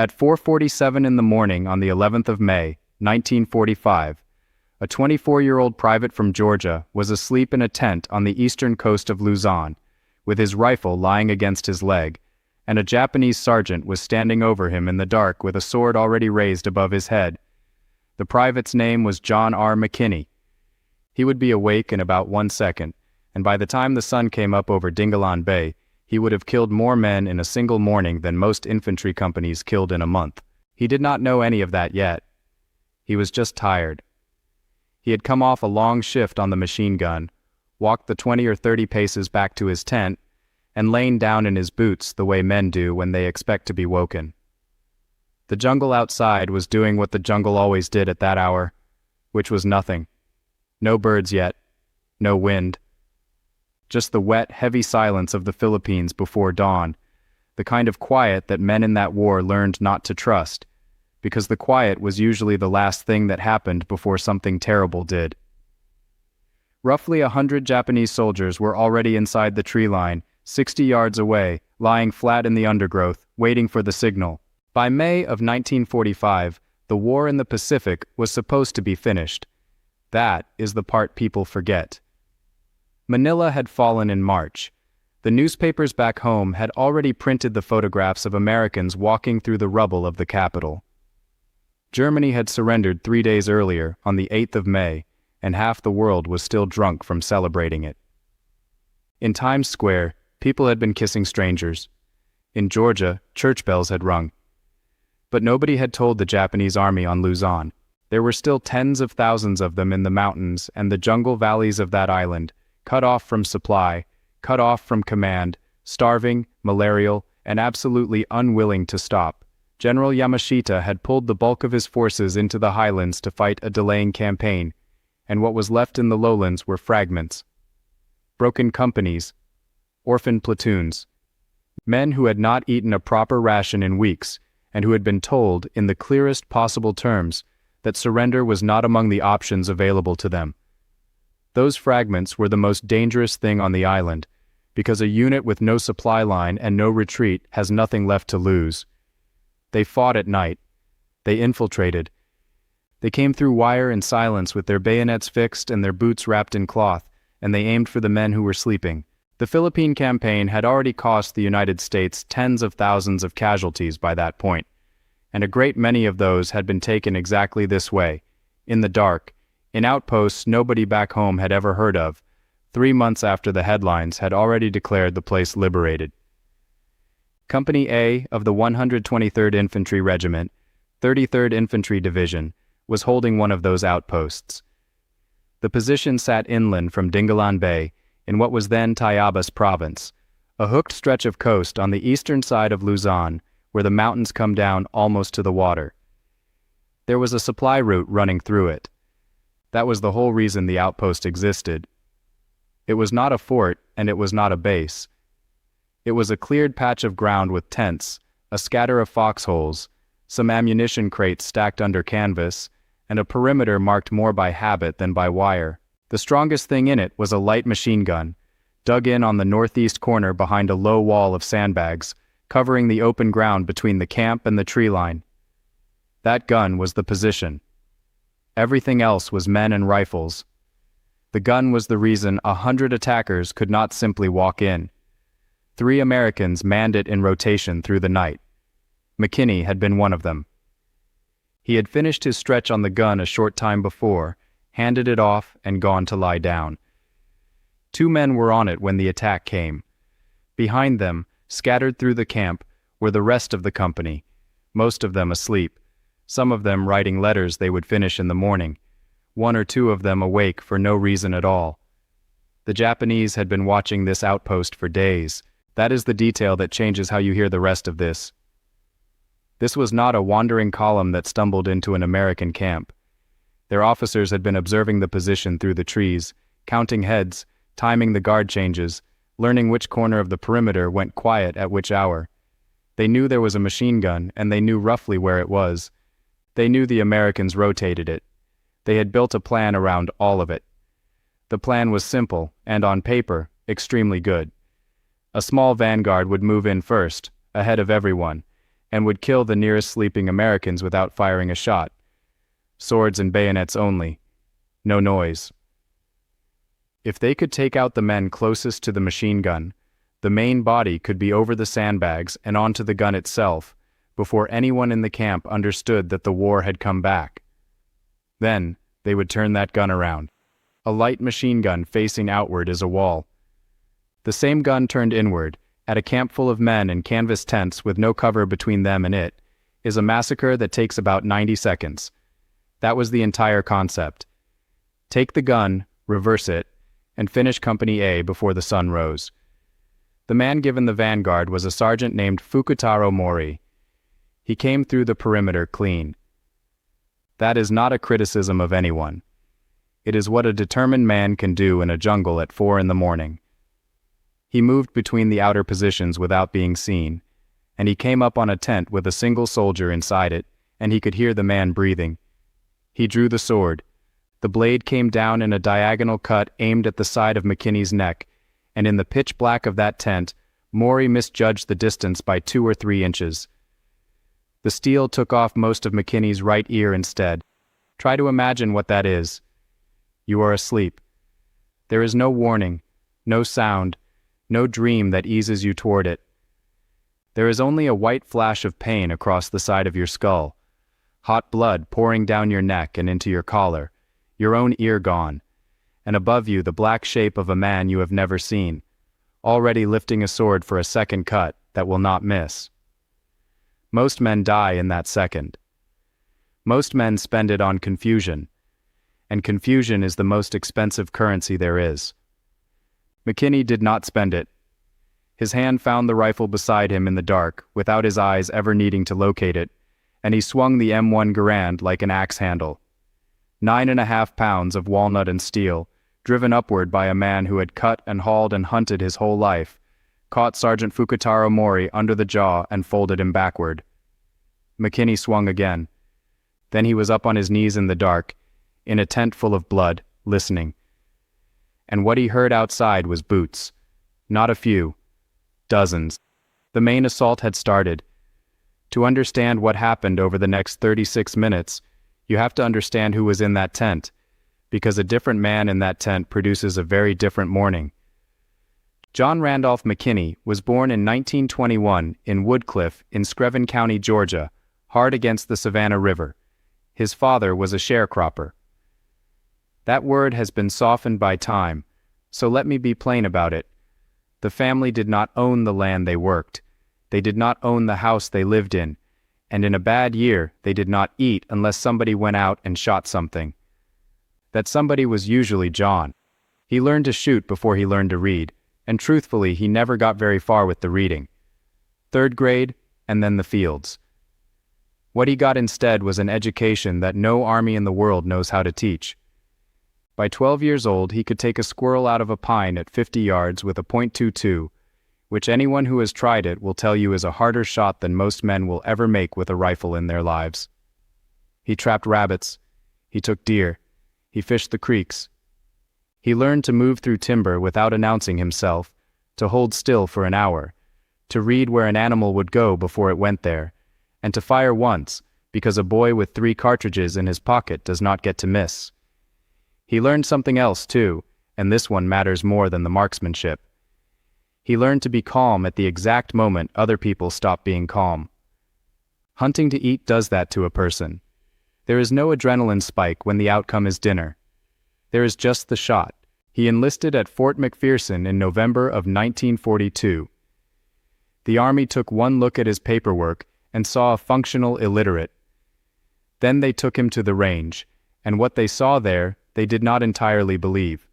At 4:47 in the morning on the 11th of May, 1945, a 24-year-old private from Georgia was asleep in a tent on the eastern coast of Luzon, with his rifle lying against his leg, and a Japanese sergeant was standing over him in the dark with a sword already raised above his head. The private's name was John R. McKinney. He would be awake in about 1 second, and by the time the sun came up over Dingalan Bay, he would have killed more men in a single morning than most infantry companies killed in a month. He did not know any of that yet. He was just tired. He had come off a long shift on the machine gun, walked the 20 or 30 paces back to his tent, and lain down in his boots the way men do when they expect to be woken. The jungle outside was doing what the jungle always did at that hour, which was nothing. No birds yet, no wind. Just the wet, heavy silence of the Philippines before dawn, the kind of quiet that men in that war learned not to trust, because the quiet was usually the last thing that happened before something terrible did. Roughly 100 Japanese soldiers were already inside the tree line, 60 yards away, lying flat in the undergrowth, waiting for the signal. By May of 1945, the war in the Pacific was supposed to be finished. That is the part people forget. Manila had fallen in March. The newspapers back home had already printed the photographs of Americans walking through the rubble of the capital. Germany had surrendered 3 days earlier, on the 8th of May, and half the world was still drunk from celebrating it. In Times Square, people had been kissing strangers. In Georgia, church bells had rung. But nobody had told the Japanese army on Luzon. There were still tens of thousands of them in the mountains and the jungle valleys of that island, cut off from supply, cut off from command, starving, malarial, and absolutely unwilling to stop. General Yamashita had pulled the bulk of his forces into the highlands to fight a delaying campaign, and what was left in the lowlands were fragments. Broken companies, orphaned platoons, men who had not eaten a proper ration in weeks, and who had been told, in the clearest possible terms, that surrender was not among the options available to them. Those fragments were the most dangerous thing on the island, because a unit with no supply line and no retreat has nothing left to lose. They fought at night. They infiltrated. They came through wire in silence with their bayonets fixed and their boots wrapped in cloth, and they aimed for the men who were sleeping. The Philippine campaign had already cost the United States tens of thousands of casualties by that point, and a great many of those had been taken exactly this way, in the dark, in outposts nobody back home had ever heard of. 3 months after the headlines had already declared the place liberated. Company A of the 123rd Infantry Regiment, 33rd Infantry Division, was holding one of those outposts. The position sat inland from Dingalan Bay, in what was then Tayabas Province, a hooked stretch of coast on the eastern side of Luzon, where the mountains come down almost to the water. There was a supply route running through it. That was the whole reason the outpost existed. It was not a fort, and it was not a base. It was a cleared patch of ground with tents, a scatter of foxholes, some ammunition crates stacked under canvas, and a perimeter marked more by habit than by wire. The strongest thing in it was a light machine gun, dug in on the northeast corner behind a low wall of sandbags, covering the open ground between the camp and the tree line. That gun was the position. Everything else was men and rifles. The gun was the reason 100 attackers could not simply walk in. 3 Americans manned it in rotation through the night. McKinney had been one of them. He had finished his stretch on the gun a short time before, handed it off, and gone to lie down. 2 men were on it when the attack came. Behind them, scattered through the camp, were the rest of the company, most of them asleep, some of them writing letters they would finish in the morning, 1 or 2 of them awake for no reason at all. The Japanese had been watching this outpost for days. That is the detail that changes how you hear the rest of this. This was not a wandering column that stumbled into an American camp. Their officers had been observing the position through the trees, counting heads, timing the guard changes, learning which corner of the perimeter went quiet at which hour. They knew there was a machine gun, and they knew roughly where it was. They knew the Americans rotated it. They had built a plan around all of it. The plan was simple, and on paper, extremely good. A small vanguard would move in first, ahead of everyone. and would kill the nearest sleeping Americans without firing a shot. Swords and bayonets only. No noise. If they could take out the men closest to the machine gun, the main body could be over the sandbags and onto the gun itself before anyone in the camp understood that the war had come back. Then, they would turn that gun around. A light machine gun facing outward is a wall. The same gun turned inward, at a camp full of men in canvas tents with no cover between them and it, is a massacre that takes about 90 seconds. That was the entire concept. Take the gun, reverse it, and finish Company A before the sun rose. The man given the vanguard was a sergeant named Fukutaro Mori. He came through the perimeter clean. That is not a criticism of anyone. It is what a determined man can do in a jungle at 4 a.m. He moved between the outer positions without being seen, and he came up on a tent with a single soldier inside it, and he could hear the man breathing. He drew the sword. The blade came down in a diagonal cut aimed at the side of McKinney's neck, and in the pitch black of that tent, Mori misjudged the distance by 2 or 3 inches. The steel took off most of McKinney's right ear instead. Try to imagine what that is. You are asleep. There is no warning, no sound, no dream that eases you toward it. There is only a white flash of pain across the side of your skull, hot blood pouring down your neck and into your collar, your own ear gone, and above you the black shape of a man you have never seen, already lifting a sword for a second cut that will not miss. Most men die in that second. Most men spend it on confusion, and confusion is the most expensive currency there is. McKinney did not spend it. His hand found the rifle beside him in the dark, without his eyes ever needing to locate it, and he swung the M1 Garand like an axe handle. 9.5 pounds of walnut and steel, driven upward by a man who had cut and hauled and hunted his whole life, caught Sergeant Fukutaro Mori under the jaw and folded him backward. McKinney swung again. Then he was up on his knees in the dark, in a tent full of blood, listening. And what he heard outside was boots. Not a few. Dozens. The main assault had started. To understand what happened over the next 36 minutes, you have to understand who was in that tent, because a different man in that tent produces a very different morning. John Randolph McKinney was born in 1921 in Woodcliff in Screven County, Georgia, hard against the Savannah River. His father was a sharecropper. That word has been softened by time, so let me be plain about it. The family did not own the land they worked. They did not own the house they lived in, and in a bad year they did not eat unless somebody went out and shot something. That somebody was usually John. He learned to shoot before he learned to read, and truthfully he never got very far with the reading. 3rd grade, and then the fields. What he got instead was an education that no army in the world knows how to teach. By 12 years old, he could take a squirrel out of a pine at 50 yards with a .22, which anyone who has tried it will tell you is a harder shot than most men will ever make with a rifle in their lives. He trapped rabbits. He took deer. He fished the creeks. He learned to move through timber without announcing himself, to hold still for an hour, to read where an animal would go before it went there, and to fire once, because a boy with 3 cartridges in his pocket does not get to miss. He learned something else, too, and this one matters more than the marksmanship. He learned to be calm at the exact moment other people stop being calm. Hunting to eat does that to a person. There is no adrenaline spike when the outcome is dinner. There is just the shot. He enlisted at Fort McPherson in November of 1942. The Army took one look at his paperwork and saw a functional illiterate. Then they took him to the range, and what they saw there, they did not entirely believe.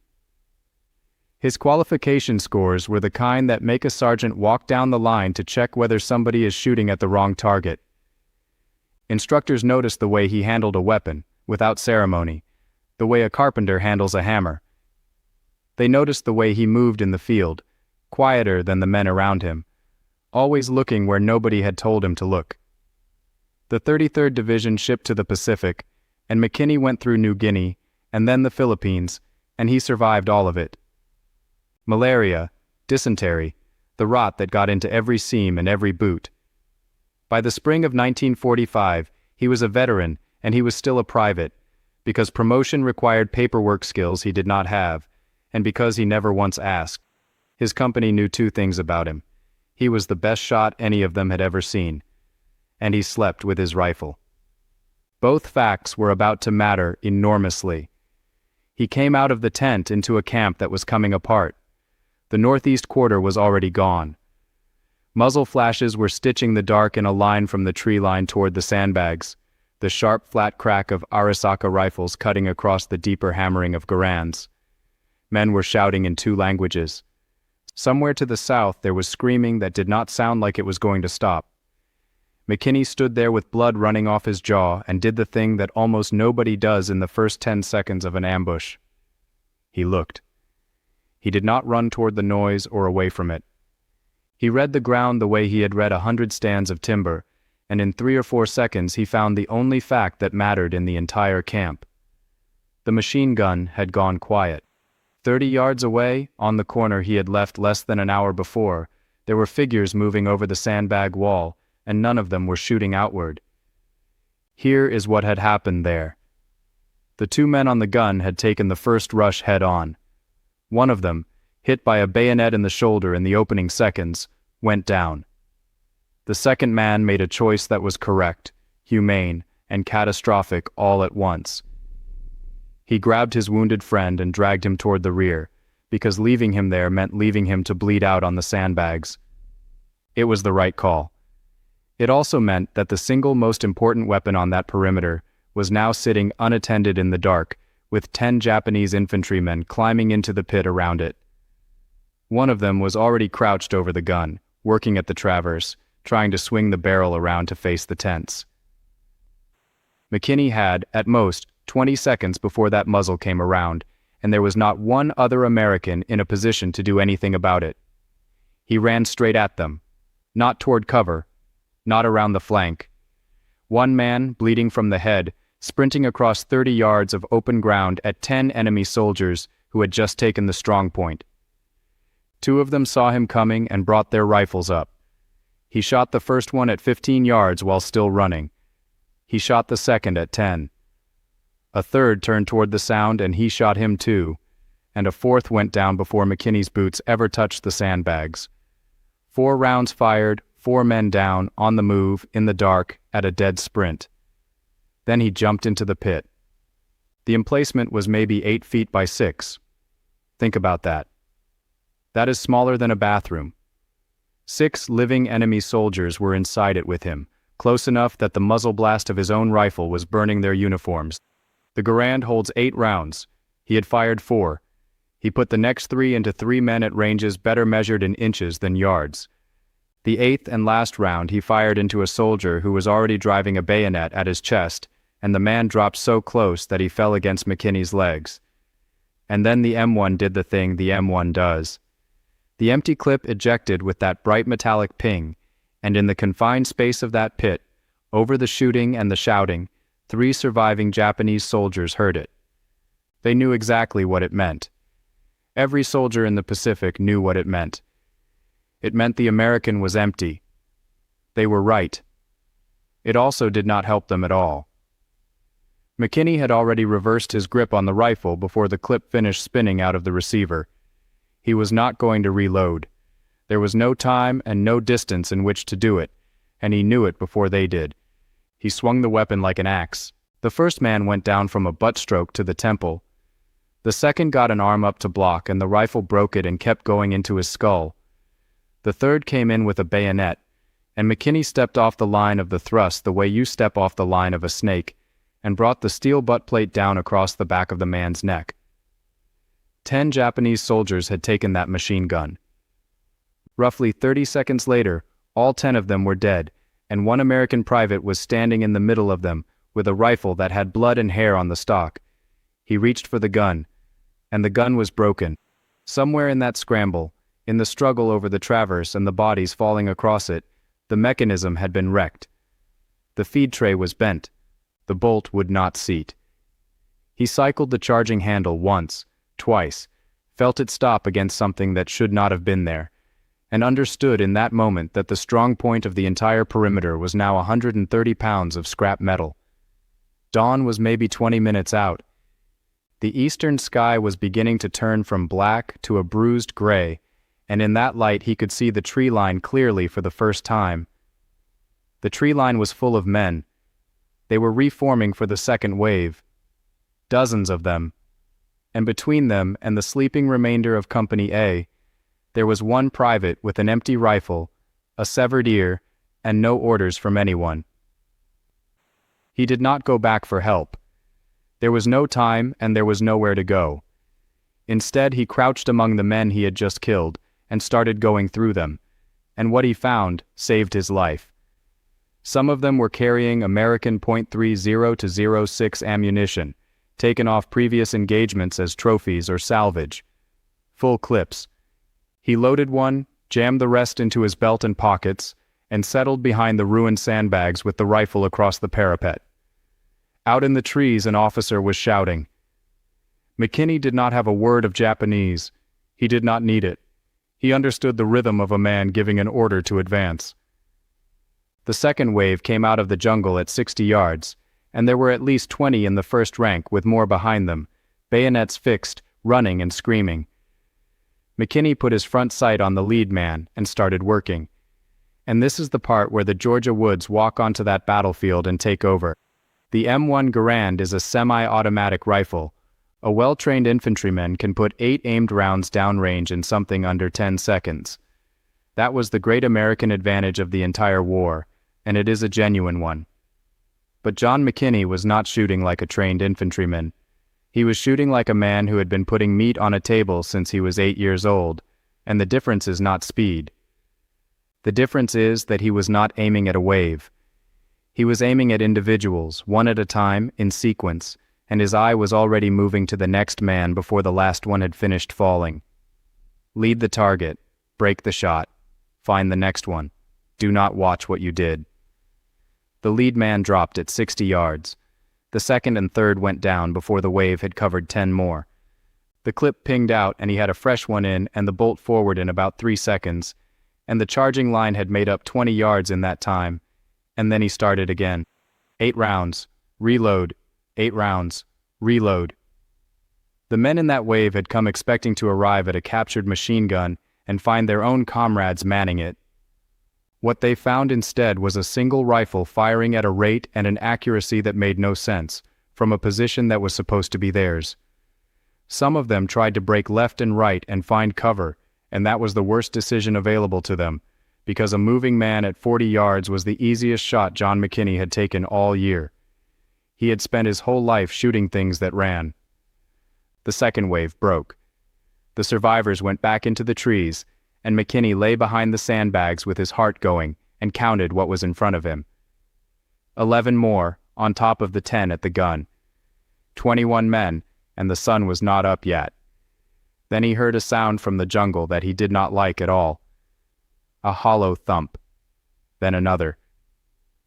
His qualification scores were the kind that make a sergeant walk down the line to check whether somebody is shooting at the wrong target. Instructors noticed the way he handled a weapon, without ceremony, the way a carpenter handles a hammer. They noticed the way he moved in the field, quieter than the men around him, always looking where nobody had told him to look. The 33rd Division shipped to the Pacific, and McKinney went through New Guinea, and then the Philippines, and he survived all of it. Malaria, dysentery, the rot that got into every seam and every boot. By the spring of 1945, he was a veteran, and he was still a private, because promotion required paperwork skills he did not have, and because he never once asked. His company knew two things about him. He was the best shot any of them had ever seen, and he slept with his rifle. Both facts were about to matter enormously. He came out of the tent into a camp that was coming apart. The northeast quarter was already gone. Muzzle flashes were stitching the dark in a line from the tree line toward the sandbags, the sharp flat crack of Arisaka rifles cutting across the deeper hammering of Garands. Men were shouting in two languages. Somewhere to the south there was screaming that did not sound like it was going to stop. McKinney stood there with blood running off his jaw and did the thing that almost nobody does in the first 10 seconds of an ambush. He looked. He did not run toward the noise or away from it. He read the ground the way he had read 100 stands of timber, and in 3 or 4 seconds he found the only fact that mattered in the entire camp. The machine gun had gone quiet. 30 yards away, on the corner he had left less than an hour before, there were figures moving over the sandbag wall, and none of them were shooting outward. Here is what had happened there. The 2 men on the gun had taken the first rush head-on. One of them, hit by a bayonet in the shoulder in the opening seconds, went down. The second man made a choice that was correct, humane, and catastrophic all at once. He grabbed his wounded friend and dragged him toward the rear, because leaving him there meant leaving him to bleed out on the sandbags. It was the right call. It also meant that the single most important weapon on that perimeter was now sitting unattended in the dark, with 10 Japanese infantrymen climbing into the pit around it. One of them was already crouched over the gun, working at the traverse, trying to swing the barrel around to face the tents. McKinney had, at most, 20 seconds before that muzzle came around, and there was not one other American in a position to do anything about it. He ran straight at them, not toward cover, not around the flank. One man, bleeding from the head, sprinting across 30 yards of open ground at 10 enemy soldiers who had just taken the strong point. 2 of them saw him coming and brought their rifles up. He shot the first one at 15 yards while still running. He shot the second at 10. A third turned toward the sound and he shot him too, and a fourth went down before McKinney's boots ever touched the sandbags. 4 rounds fired, 4 men down, on the move, in the dark, at a dead sprint. Then he jumped into the pit. The emplacement was maybe 8 feet by 6. Think about that. That is smaller than a bathroom. 6 living enemy soldiers were inside it with him, close enough that the muzzle blast of his own rifle was burning their uniforms. The Garand holds 8 rounds. He had fired 4. He put the next 3 into 3 men at ranges better measured in inches than yards. The 8th and last round he fired into a soldier who was already driving a bayonet at his chest, and the man dropped so close that he fell against McKinney's legs. And then the M1 did the thing the M1 does. The empty clip ejected with that bright metallic ping, and in the confined space of that pit, over the shooting and the shouting, 3 surviving Japanese soldiers heard it. They knew exactly what it meant. Every soldier in the Pacific knew what it meant. It meant the American was empty. They were right. It also did not help them at all. McKinney had already reversed his grip on the rifle before the clip finished spinning out of the receiver. He was not going to reload. There was no time and no distance in which to do it, and he knew it before they did. He swung the weapon like an axe. The first man went down from a butt stroke to the temple. The second got an arm up to block, and the rifle broke it and kept going into his skull. The third came in with a bayonet, and McKinney stepped off the line of the thrust the way you step off the line of a snake, and brought the steel butt plate down across the back of the man's neck. 10 Japanese soldiers had taken that machine gun. Roughly 30 seconds later, all 10 of them were dead, and one American private was standing in the middle of them with a rifle that had blood and hair on the stock. He reached for the gun, and the gun was broken. Somewhere in that scramble, in the struggle over the traverse and the bodies falling across it, the mechanism had been wrecked. The feed tray was bent. The bolt would not seat. He cycled the charging handle once, twice, felt it stop against something that should not have been there, and understood in that moment that the strong point of the entire perimeter was now 130 pounds of scrap metal. Dawn was maybe 20 minutes out. The eastern sky was beginning to turn from black to a bruised gray, and in that light he could see the tree line clearly for the first time. The tree line was full of men. They were reforming for the second wave. Dozens of them. And between them and the sleeping remainder of Company A, there was one private with an empty rifle, a severed ear, and no orders from anyone. He did not go back for help. There was no time and there was nowhere to go. Instead, he crouched among the men he had just killed and started going through them, and what he found saved his life. Some of them were carrying American .30 to 06 ammunition, taken off previous engagements as trophies or salvage. Full clips. He loaded one, jammed the rest into his belt and pockets, and settled behind the ruined sandbags with the rifle across the parapet. Out in the trees, an officer was shouting. McKinney did not have a word of Japanese. He did not need it. He understood the rhythm of a man giving an order to advance. The second wave came out of the jungle at 60 yards, and there were at least 20 in the first rank with more behind them, bayonets fixed, running and screaming. McKinney put his front sight on the lead man and started working. And this is the part where the Georgia Woods walk onto that battlefield and take over. The M1 Garand is a semi-automatic rifle. A well-trained infantryman can put 8 aimed rounds downrange in something under 10 seconds. That was the great American advantage of the entire war, and it is a genuine one. But John McKinney was not shooting like a trained infantryman. He was shooting like a man who had been putting meat on a table since he was 8 years old, and the difference is not speed. The difference is that he was not aiming at a wave. He was aiming at individuals, one at a time, in sequence, and his eye was already moving to the next man before the last one had finished falling. Lead the target, break the shot, find the next one. Do not watch what you did. The lead man dropped at 60 yards. The second and third went down before the wave had covered 10 more. The clip pinged out and he had a fresh one in and the bolt forward in about 3 seconds, and the charging line had made up 20 yards in that time, and then he started again. 8 rounds, reload, 8 rounds, reload. The men in that wave had come expecting to arrive at a captured machine gun and find their own comrades manning it. What they found instead was a single rifle firing at a rate and an accuracy that made no sense, from a position that was supposed to be theirs. Some of them tried to break left and right and find cover, and that was the worst decision available to them, because a moving man at 40 yards was the easiest shot John McKinney had taken all year. He had spent his whole life shooting things that ran. The second wave broke. The survivors went back into the trees, and McKinney lay behind the sandbags with his heart going and counted what was in front of him. 11 more, on top of the 10 at the gun. 21 men, and the sun was not up yet. Then he heard a sound from the jungle that he did not like at all. A hollow thump. Then another.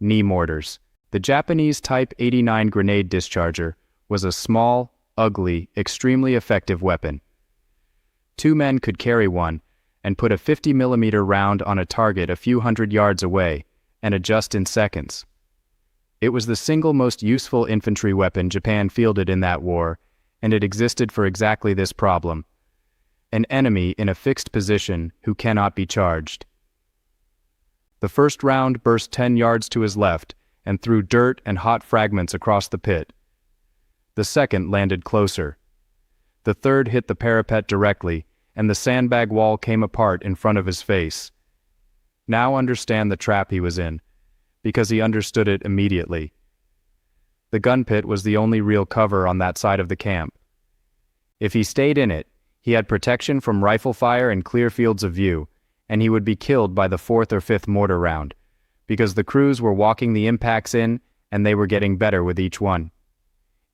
Knee mortars. The Japanese Type 89 grenade discharger was a small, ugly, extremely effective weapon. 2 men could carry one and put a 50mm round on a target a few hundred yards away and adjust in seconds. It was the single most useful infantry weapon Japan fielded in that war, and it existed for exactly this problem. An enemy in a fixed position who cannot be charged. The first round burst 10 yards to his left and threw dirt and hot fragments across the pit. The second landed closer. The third hit the parapet directly, and the sandbag wall came apart in front of his face. Now understand the trap he was in, because he understood it immediately. The gun pit was the only real cover on that side of the camp. If he stayed in it, he had protection from rifle fire and clear fields of view, and he would be killed by the 4th or 5th mortar round, because the crews were walking the impacts in, and they were getting better with each one.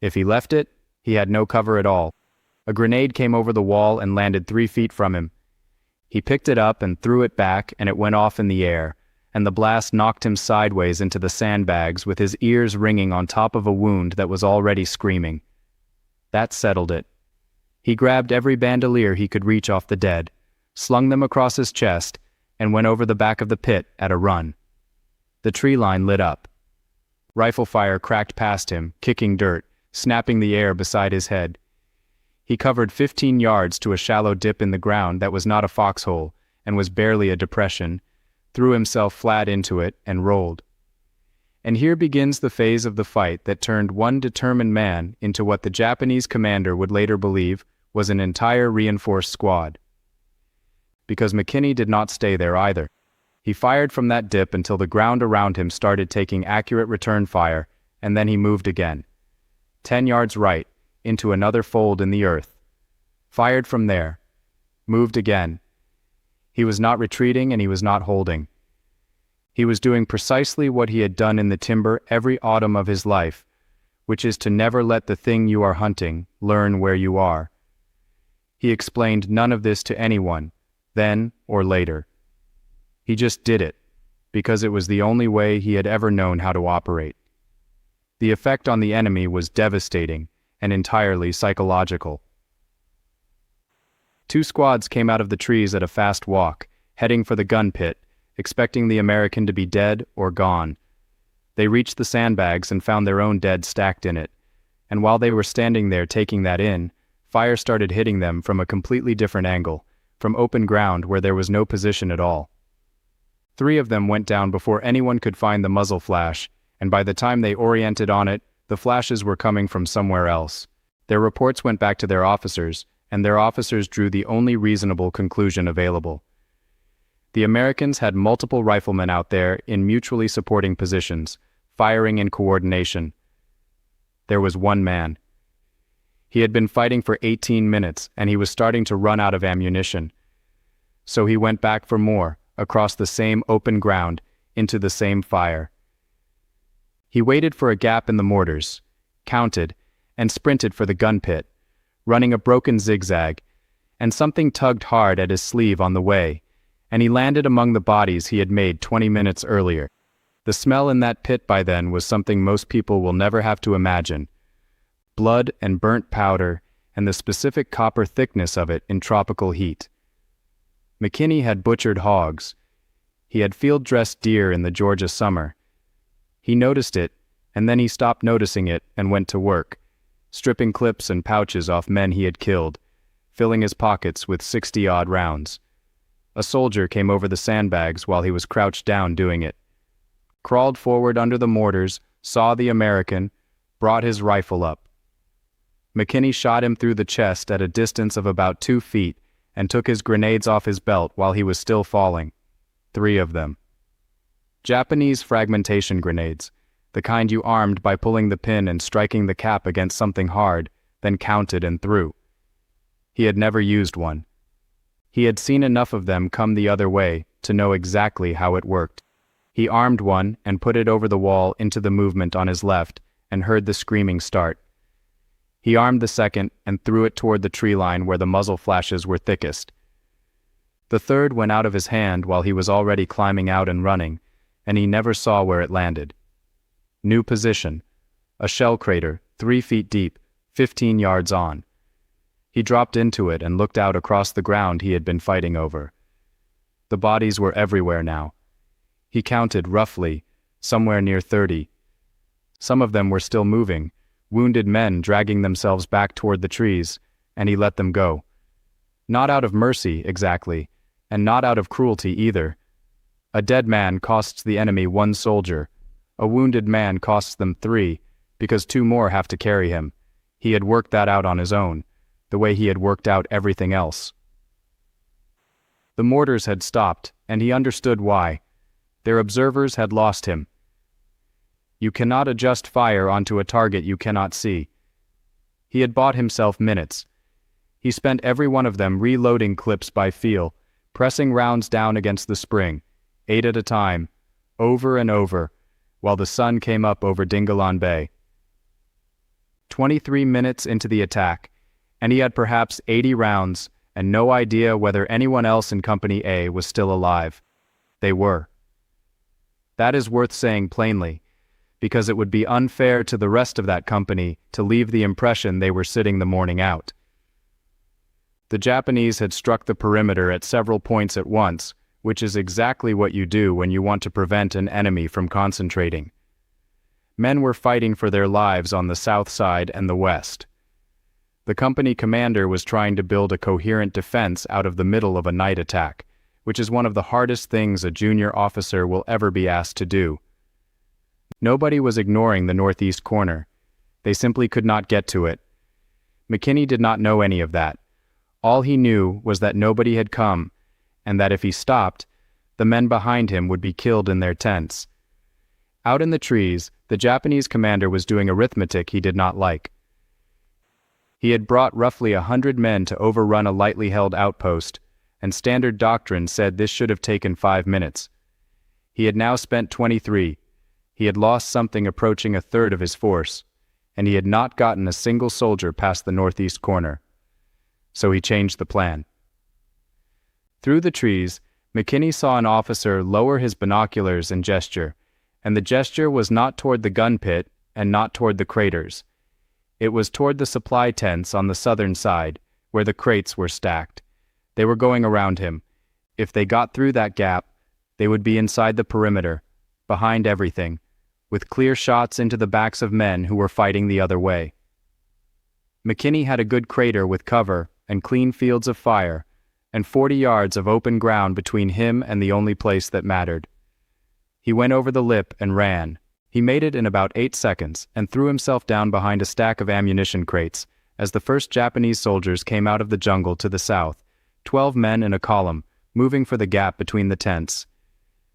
If he left it, he had no cover at all. A grenade came over the wall and landed 3 feet from him. He picked it up and threw it back, and it went off in the air, and the blast knocked him sideways into the sandbags with his ears ringing on top of a wound that was already screaming. That settled it. He grabbed every bandolier he could reach off the dead, slung them across his chest, and went over the back of the pit at a run. The tree line lit up. Rifle fire cracked past him, kicking dirt, snapping the air beside his head. He covered 15 yards to a shallow dip in the ground that was not a foxhole and was barely a depression, threw himself flat into it, and rolled. And here begins the phase of the fight that turned one determined man into what the Japanese commander would later believe was an entire reinforced squad. Because McKinney did not stay there either. He fired from that dip until the ground around him started taking accurate return fire, and then he moved again. 10 yards right, into another fold in the earth. Fired from there. Moved again. He was not retreating and he was not holding. He was doing precisely what he had done in the timber every autumn of his life, which is to never let the thing you are hunting learn where you are. He explained none of this to anyone, then or later. He just did it, because it was the only way he had ever known how to operate. The effect on the enemy was devastating and entirely psychological. 2 squads came out of the trees at a fast walk, heading for the gun pit, expecting the American to be dead or gone. They reached the sandbags and found their own dead stacked in it, and while they were standing there taking that in, fire started hitting them from a completely different angle, from open ground where there was no position at all. 3 of them went down before anyone could find the muzzle flash, and by the time they oriented on it, the flashes were coming from somewhere else. Their reports went back to their officers, and their officers drew the only reasonable conclusion available. The Americans had multiple riflemen out there in mutually supporting positions, firing in coordination. There was one man. He had been fighting for 18 minutes, and he was starting to run out of ammunition. So he went back for more, across the same open ground, into the same fire. He waited for a gap in the mortars, counted, and sprinted for the gun pit, running a broken zigzag, and something tugged hard at his sleeve on the way, and he landed among the bodies he had made 20 minutes earlier. The smell in that pit by then was something most people will never have to imagine. Blood and burnt powder, and the specific copper thickness of it in tropical heat. McKinney had butchered hogs. He had field-dressed deer in the Georgia summer. He noticed it, and then he stopped noticing it and went to work, stripping clips and pouches off men he had killed, filling his pockets with 60-odd rounds. A soldier came over the sandbags while he was crouched down doing it. Crawled forward under the mortars, saw the American, brought his rifle up. McKinney shot him through the chest at a distance of about 2 feet and took his grenades off his belt while he was still falling. 3 of them. Japanese fragmentation grenades, the kind you armed by pulling the pin and striking the cap against something hard, then counted and threw. He had never used one. He had seen enough of them come the other way to know exactly how it worked. He armed one and put it over the wall into the movement on his left and heard the screaming start. He armed the second and threw it toward the tree line where the muzzle flashes were thickest. The third went out of his hand while he was already climbing out and running, and he never saw where it landed. New position. A shell crater, 3 feet deep, 15 yards on. He dropped into it and looked out across the ground he had been fighting over. The bodies were everywhere now. He counted roughly, somewhere near 30. Some of them were still moving, wounded men dragging themselves back toward the trees, and he let them go. Not out of mercy, exactly, and not out of cruelty either. A dead man costs the enemy 1 soldier. A wounded man costs them 3, because 2 more have to carry him. He had worked that out on his own, the way he had worked out everything else. The mortars had stopped, and he understood why. Their observers had lost him. You cannot adjust fire onto a target you cannot see. He had bought himself minutes. He spent every one of them reloading clips by feel, pressing rounds down against the spring, 8 at a time, over and over, while the sun came up over Dingalan Bay. 23 minutes into the attack, and he had perhaps 80 rounds and no idea whether anyone else in Company A was still alive. They were. That is worth saying plainly, because it would be unfair to the rest of that company to leave the impression they were sitting the morning out. The Japanese had struck the perimeter at several points at once, which is exactly what you do when you want to prevent an enemy from concentrating. Men were fighting for their lives on the south side and the west. The company commander was trying to build a coherent defense out of the middle of a night attack, which is one of the hardest things a junior officer will ever be asked to do. Nobody was ignoring the northeast corner. They simply could not get to it. McKinney did not know any of that. All he knew was that nobody had come, and that if he stopped, the men behind him would be killed in their tents. Out in the trees, the Japanese commander was doing arithmetic he did not like. He had brought roughly 100 men to overrun a lightly held outpost, and standard doctrine said this should have taken 5 minutes. He had now spent 23. He had lost something approaching a third of his force, and he had not gotten a single soldier past the northeast corner. So he changed the plan. Through the trees, McKinney saw an officer lower his binoculars and gesture, and the gesture was not toward the gun pit and not toward the craters. It was toward the supply tents on the southern side, where the crates were stacked. They were going around him. If they got through that gap, they would be inside the perimeter, behind everything, with clear shots into the backs of men who were fighting the other way. McKinney had a good crater with cover and clean fields of fire, and 40 yards of open ground between him and the only place that mattered. He went over the lip and ran. He made it in about 8 seconds and threw himself down behind a stack of ammunition crates as the first Japanese soldiers came out of the jungle to the south, 12 men in a column, moving for the gap between the tents.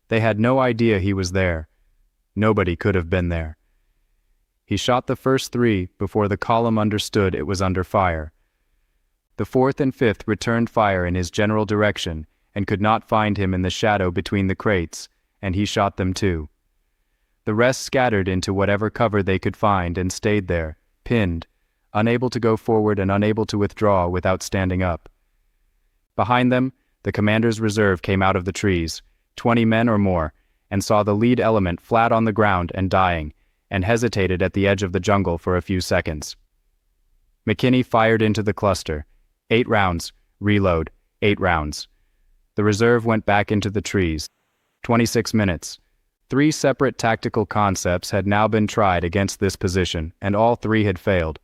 They had no idea he was there. Nobody could have been there. He shot the first 3 before the column understood it was under fire. The 4th and 5th returned fire in his general direction and could not find him in the shadow between the crates, and he shot them too. The rest scattered into whatever cover they could find and stayed there, pinned, unable to go forward and unable to withdraw without standing up. Behind them, the commander's reserve came out of the trees, 20 men or more, and saw the lead element flat on the ground and dying, and hesitated at the edge of the jungle for a few seconds. McKinney fired into the cluster. 8 rounds, reload, 8 rounds. The reserve went back into the trees. 26 minutes. 3 separate tactical concepts had now been tried against this position, and all 3 had failed.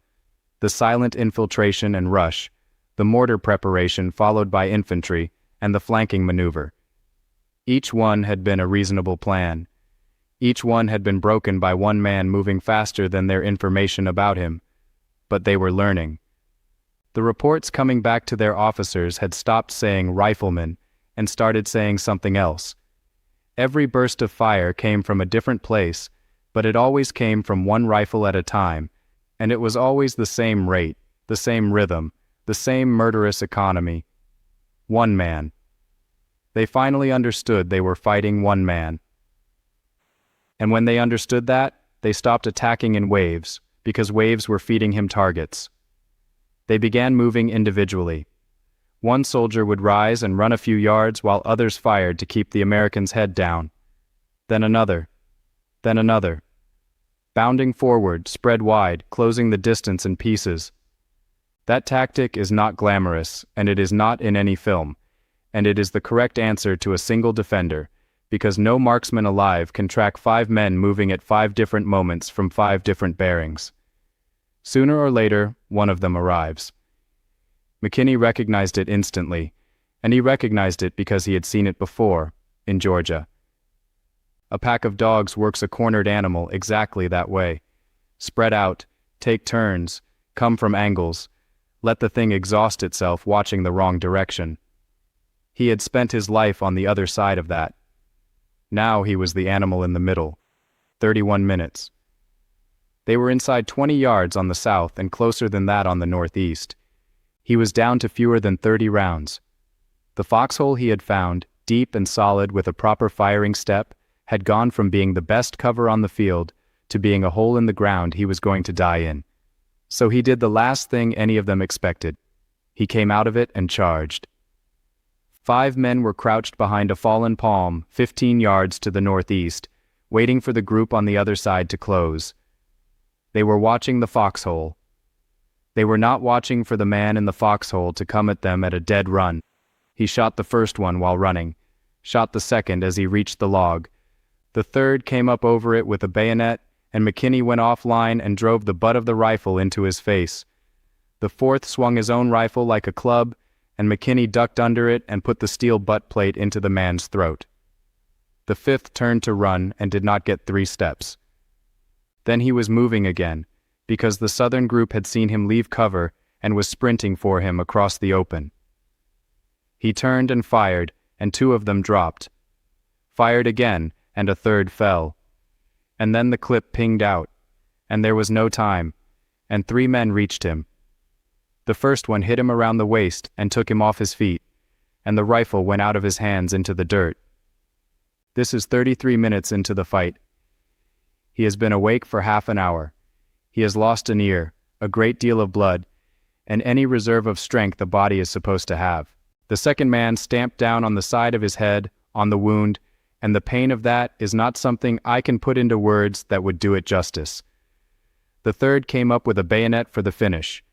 The silent infiltration and rush, the mortar preparation followed by infantry, and the flanking maneuver. Each one had been a reasonable plan. Each one had been broken by one man moving faster than their information about him. But they were learning. The reports coming back to their officers had stopped saying rifleman and started saying something else. Every burst of fire came from a different place, but it always came from one rifle at a time, and it was always the same rate, the same rhythm, the same murderous economy. One man. They finally understood they were fighting one man. And when they understood that, they stopped attacking in waves, because waves were feeding him targets. They began moving individually. One soldier would rise and run a few yards while others fired to keep the American's head down. Then another. Then another. Bounding forward, spread wide, closing the distance in pieces. That tactic is not glamorous, and it is not in any film, and it is the correct answer to a single defender, because no marksman alive can track 5 men moving at 5 different moments from 5 different bearings. Sooner or later, one of them arrives. McKinney recognized it instantly, and he recognized it because he had seen it before, in Georgia. A pack of dogs works a cornered animal exactly that way. Spread out, take turns, come from angles, let the thing exhaust itself watching the wrong direction. He had spent his life on the other side of that. Now he was the animal in the middle. 31 minutes. They were inside 20 yards on the south and closer than that on the northeast. He was down to fewer than 30 rounds. The foxhole he had found, deep and solid with a proper firing step, had gone from being the best cover on the field to being a hole in the ground he was going to die in. So he did the last thing any of them expected. He came out of it and charged. 5 men were crouched behind a fallen palm 15 yards to the northeast, waiting for the group on the other side to close. They were watching the foxhole. They were not watching for the man in the foxhole to come at them at a dead run. He shot the first one while running. shot the second as he reached the log. The third came up over it with a bayonet, and McKinney went offline and drove the butt of the rifle into his face. The fourth swung his own rifle like a club, and McKinney ducked under it and put the steel butt plate into the man's throat. The fifth turned to run and did not get 3 steps. Then he was moving again, because the Southern group had seen him leave cover and was sprinting for him across the open. He turned and fired, and 2 of them dropped. Fired again, and a third fell. And then the clip pinged out, and there was no time, and 3 men reached him. The first one hit him around the waist and took him off his feet, and the rifle went out of his hands into the dirt. This is 33 minutes into the fight. He has been awake for half an hour. He has lost an ear, a great deal of blood, and any reserve of strength the body is supposed to have. The second man stamped down on the side of his head, on the wound, and the pain of that is not something I can put into words that would do it justice. The third came up with a bayonet for the finish.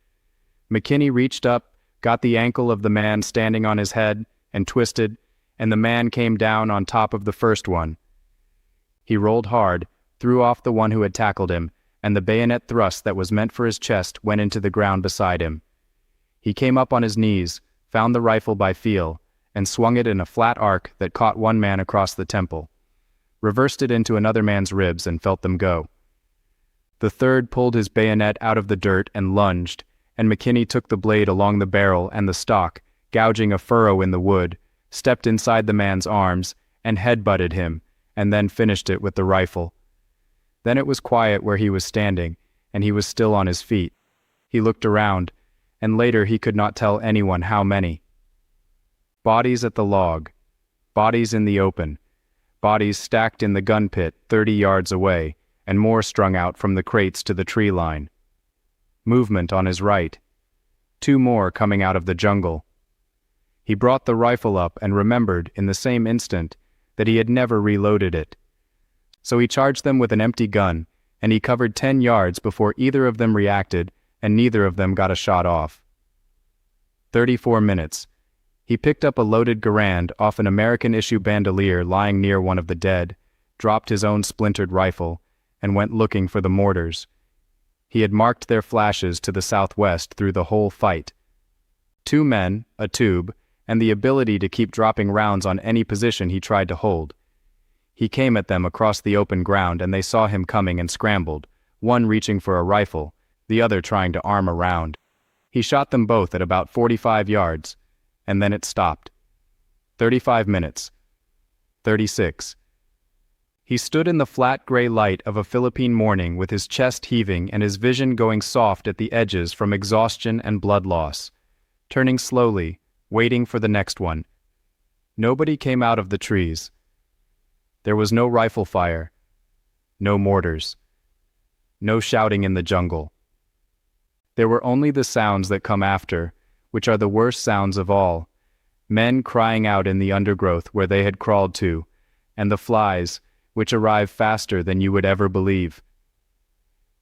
McKinney reached up, got the ankle of the man standing on his head, and twisted, and the man came down on top of the first one. He rolled hard, threw off the one who had tackled him, and the bayonet thrust that was meant for his chest went into the ground beside him. He came up on his knees, found the rifle by feel, and swung it in a flat arc that caught one man across the temple, reversed it into another man's ribs and felt them go. The third pulled his bayonet out of the dirt and lunged, and McKinney took the blade along the barrel and the stock, gouging a furrow in the wood, stepped inside the man's arms, and head-butted him, and then finished it with the rifle. Then it was quiet where he was standing, and he was still on his feet. He looked around, and later he could not tell anyone how many. Bodies at the log, bodies in the open, bodies stacked in the gun pit 30 yards away, and more strung out from the crates to the tree line. Movement on his right. 2 more coming out of the jungle. He brought the rifle up and remembered in the same instant that he had never reloaded it. So he charged them with an empty gun, and he covered 10 yards before either of them reacted, and neither of them got a shot off. 34 minutes. He picked up a loaded Garand off an American-issue bandolier lying near one of the dead, dropped his own splintered rifle, and went looking for the mortars. He had marked their flashes to the southwest through the whole fight. 2 men, a tube, and the ability to keep dropping rounds on any position he tried to hold. He came at them across the open ground and they saw him coming and scrambled, one reaching for a rifle, the other trying to arm a round. He shot them both at about 45 yards, and then it stopped. 35 minutes. 36. He stood in the flat gray light of a Philippine morning with his chest heaving and his vision going soft at the edges from exhaustion and blood loss, turning slowly, waiting for the next one. Nobody came out of the trees. There was no rifle fire, no mortars, no shouting in the jungle. There were only the sounds that come after, which are the worst sounds of all, men crying out in the undergrowth where they had crawled to, and the flies, which arrive faster than you would ever believe.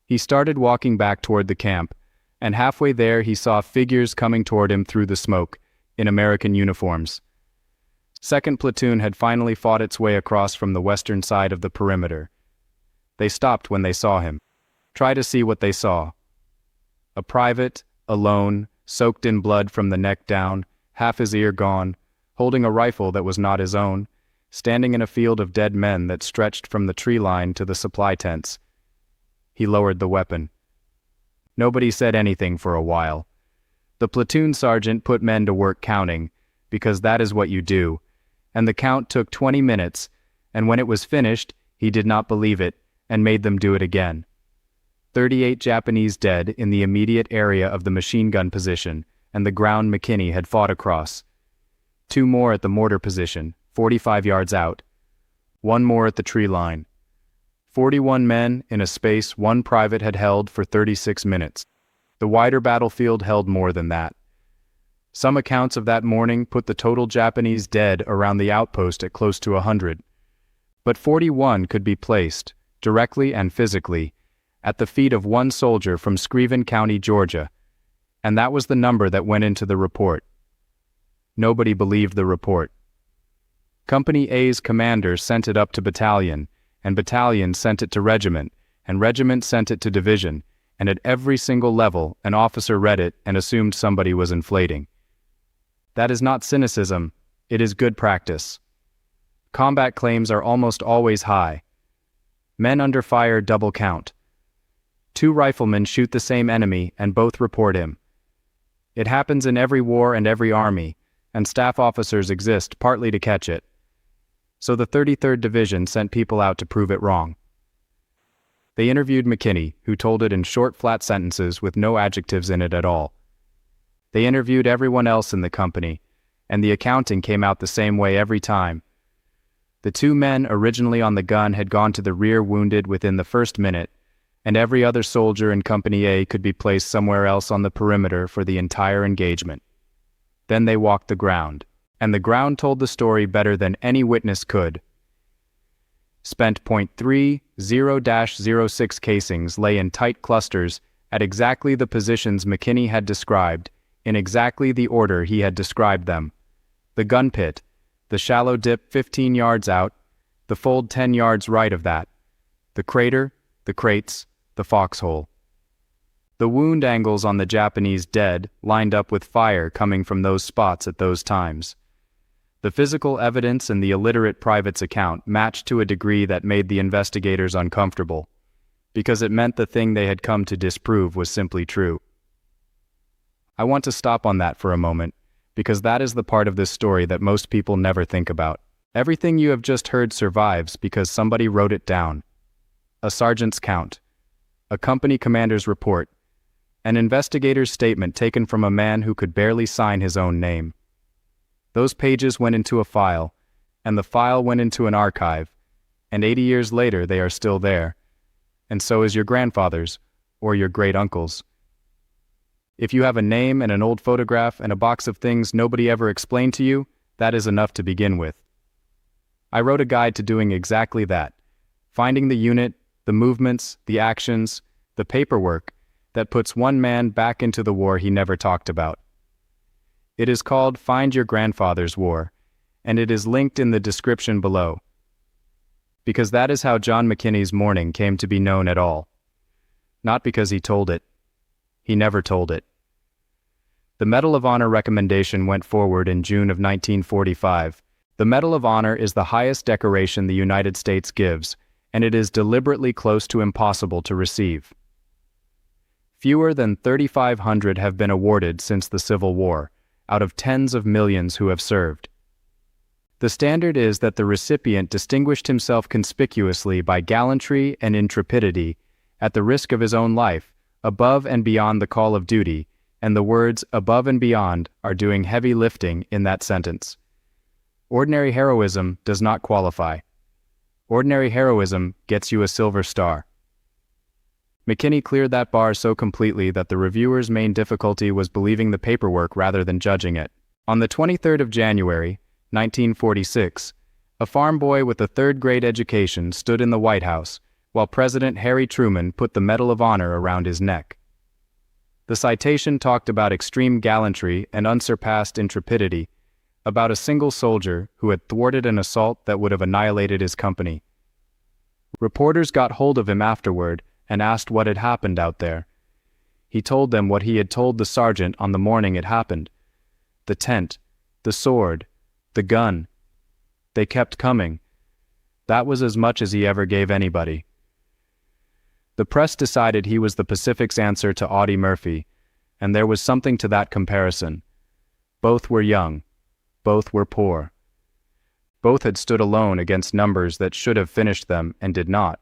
He started walking back toward the camp, and halfway there he saw figures coming toward him through the smoke, in American uniforms. 2nd Platoon had finally fought its way across from the western side of the perimeter. They stopped when they saw him. Try to see what they saw. A private, alone, soaked in blood from the neck down, half his ear gone, holding a rifle that was not his own, standing in a field of dead men that stretched from the tree line to the supply tents. He lowered the weapon. Nobody said anything for a while. The platoon sergeant put men to work counting, because that is what you do, and the count took 20 minutes, and when it was finished, he did not believe it, and made them do it again. 38 Japanese dead in the immediate area of the machine gun position, and the ground McKinney had fought across. 2 more at the mortar position, 45 yards out. 1 more at the tree line. 41 men in a space 1 private had held for 36 minutes. The wider battlefield held more than that. Some accounts of that morning put the total Japanese dead around the outpost at close to 100. But 41 could be placed, directly and physically, at the feet of 1 soldier from Screven County, Georgia, and that was the number that went into the report. Nobody believed the report. Company A's commander sent it up to battalion, and battalion sent it to regiment, and regiment sent it to division, and at every single level an officer read it and assumed somebody was inflating. That is not cynicism, it is good practice. Combat claims are almost always high. Men under fire double count. 2 riflemen shoot the same enemy and both report him. It happens in every war and every army, and staff officers exist partly to catch it. So the 33rd Division sent people out to prove it wrong. They interviewed McKinney, who told it in short, flat sentences with no adjectives in it at all. They interviewed everyone else in the company, and the accounting came out the same way every time. The 2 men originally on the gun had gone to the rear wounded within the first minute, and every other soldier in Company A could be placed somewhere else on the perimeter for the entire engagement. Then they walked the ground, and the ground told the story better than any witness could. Spent .30-06 casings lay in tight clusters at exactly the positions McKinney had described, in exactly the order he had described them. The gun pit, the shallow dip 15 yards out, the fold 10 yards right of that, the crater, the crates, the foxhole. The wound angles on the Japanese dead lined up with fire coming from those spots at those times. The physical evidence and the illiterate private's account matched to a degree that made the investigators uncomfortable, because it meant the thing they had come to disprove was simply true. I want to stop on that for a moment, because that is the part of this story that most people never think about. Everything you have just heard survives because somebody wrote it down. A sergeant's count, a company commander's report, an investigator's statement taken from a man who could barely sign his own name. Those pages went into a file, and the file went into an archive, and 80 years later they are still there, and so is your grandfather's, or your great-uncle's. If you have a name and an old photograph and a box of things nobody ever explained to you, that is enough to begin with. I wrote a guide to doing exactly that, finding the unit, the movements, the actions, the paperwork that puts one man back into the war he never talked about. It is called Find Your Grandfather's War, and it is linked in the description below. Because that is how John McKinney's morning came to be known at all. Not because he told it. He never told it. The Medal of Honor recommendation went forward in June of 1945. The Medal of Honor is the highest decoration the United States gives, and it is deliberately close to impossible to receive. Fewer than 3,500 have been awarded since the Civil War, out of tens of millions who have served. The standard is that the recipient distinguished himself conspicuously by gallantry and intrepidity, at the risk of his own life, above and beyond the call of duty, and the words above and beyond are doing heavy lifting in that sentence. Ordinary heroism does not qualify. Ordinary heroism gets you a silver star. McKinney cleared that bar so completely that the reviewer's main difficulty was believing the paperwork rather than judging it. On the 23rd of January, 1946, a farm boy with a third-grade education stood in the White House while President Harry Truman put the Medal of Honor around his neck. The citation talked about extreme gallantry and unsurpassed intrepidity, about a single soldier who had thwarted an assault that would have annihilated his company. Reporters got hold of him afterward and asked what had happened out there. He told them what he had told the sergeant on the morning it happened. The tent, the sword, the gun. They kept coming. That was as much as he ever gave anybody. The press decided he was the Pacific's answer to Audie Murphy, and there was something to that comparison. Both were young. Both were poor. Both had stood alone against numbers that should have finished them and did not.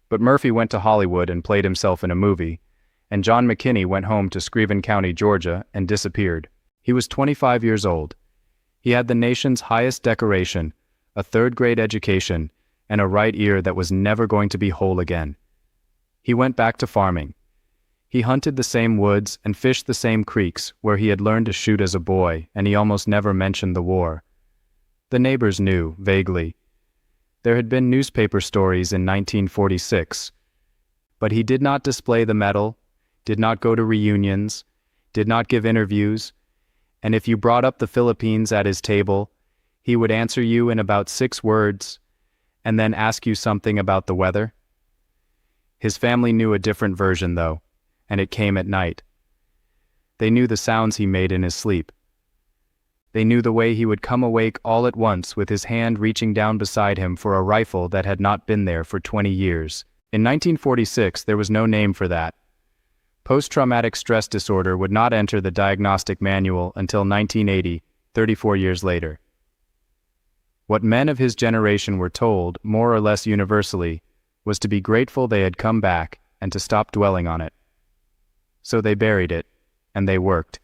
But Murphy went to Hollywood and played himself in a movie, and John McKinney went home to Screven County, Georgia, and disappeared. He was 25 years old. He had the nation's highest decoration, a third-grade education, and a right ear that was never going to be whole again. He went back to farming. He hunted the same woods and fished the same creeks where he had learned to shoot as a boy, and he almost never mentioned the war. The neighbors knew, vaguely. There had been newspaper stories in 1946, but he did not display the medal, did not go to reunions, did not give interviews, and if you brought up the Philippines at his table, He would answer you in about 6 words, and then ask you something about the weather. His family knew a different version, though, and it came at night. They knew the sounds he made in his sleep. They knew the way he would come awake all at once with his hand reaching down beside him for a rifle that had not been there for 20 years. In 1946, there was no name for that. Post-traumatic stress disorder would not enter the diagnostic manual until 1980, 34 years later. What men of his generation were told, more or less universally, was to be grateful they had come back and to stop dwelling on it. So they buried it, and they worked,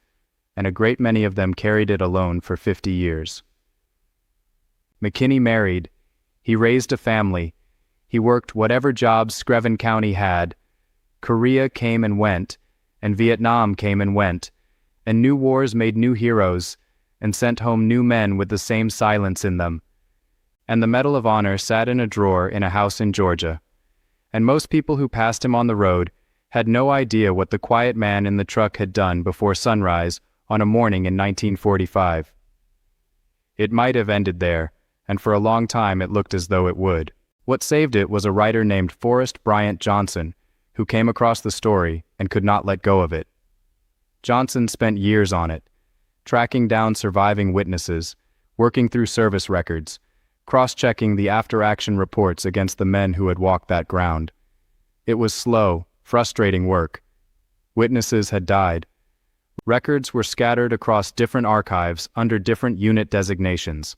and a great many of them carried it alone for 50 years. McKinney married, he raised a family, he worked whatever jobs Screven County had. Korea came and went, and Vietnam came and went, and new wars made new heroes, and sent home new men with the same silence in them. And the Medal of Honor sat in a drawer in a house in Georgia. And most people who passed him on the road had no idea what the quiet man in the truck had done before sunrise on a morning in 1945. It might have ended there, and for a long time it looked as though it would. What saved it was a writer named Forrest Bryant Johnson, who came across the story and could not let go of it. Johnson spent years on it, tracking down surviving witnesses, working through service records, cross-checking the after-action reports against the men who had walked that ground. It was slow, frustrating work. Witnesses had died. Records were scattered across different archives under different unit designations.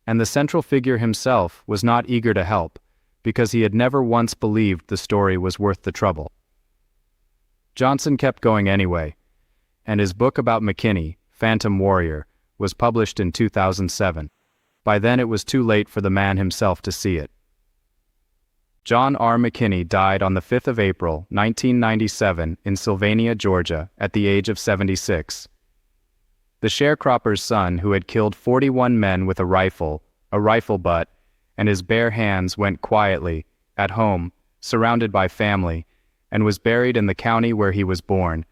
And the central figure himself was not eager to help, because he had never once believed the story was worth the trouble. Johnson kept going anyway, and his book about McKinney, Phantom Warrior, was published in 2007. By then it was too late for the man himself to see it. John R. McKinney died on the 5th of April, 1997, in Sylvania, Georgia, at the age of 76. The sharecropper's son, who had killed 41 men with a rifle butt, and his bare hands, went quietly, at home, surrounded by family, and was buried in the county where he was born,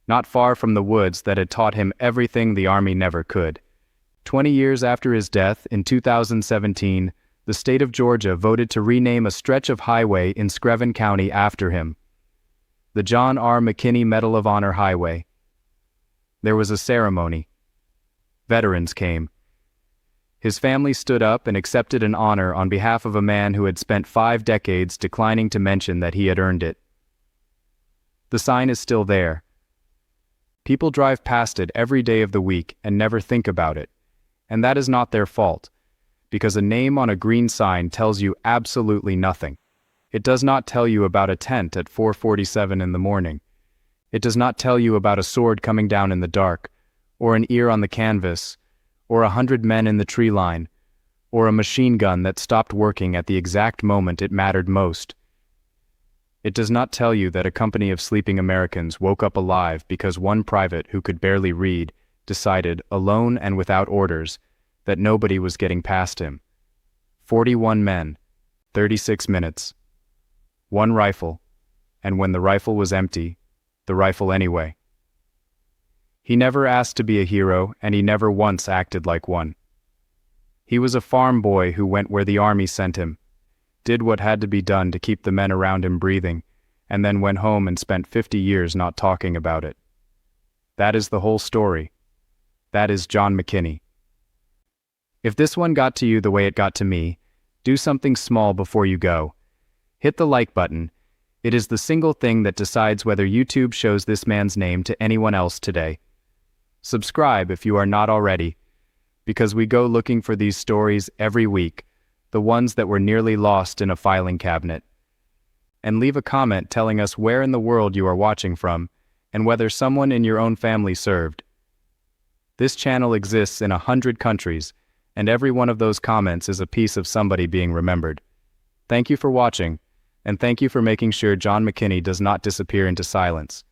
not far from the woods that had taught him everything the Army never could. 20 years after his death, in 2017, the state of Georgia voted to rename a stretch of highway in Screven County after him, the John R. McKinney Medal of Honor Highway. There was a ceremony. Veterans came. His family stood up and accepted an honor on behalf of a man who had spent 5 decades declining to mention that he had earned it. The sign is still there. People drive past it every day of the week and never think about it, and that is not their fault, because a name on a green sign tells you absolutely nothing. It does not tell you about a tent at 4:47 in the morning. It does not tell you about a sword coming down in the dark, or an ear on the canvas, or 100 men in the tree line, or a machine gun that stopped working at the exact moment it mattered most. It does not tell you that a company of sleeping Americans woke up alive because one private who could barely read decided, alone and without orders, that nobody was getting past him. 41 men, 36 minutes, one rifle, and when the rifle was empty, the rifle anyway. He never asked to be a hero, and he never once acted like one. He was a farm boy who went where the Army sent him, did what had to be done to keep the men around him breathing, and then went home and spent 50 years not talking about it. That is the whole story. That is John McKinney. If this one got to you the way it got to me, do something small before you go. Hit the like button. It is the single thing that decides whether YouTube shows this man's name to anyone else today. Subscribe if you are not already, because we go looking for these stories every week, the ones that were nearly lost in a filing cabinet. And leave a comment telling us where in the world you are watching from, and whether someone in your own family served. This channel exists in 100 countries, and every one of those comments is a piece of somebody being remembered. Thank you for watching, and thank you for making sure John McKinney does not disappear into silence.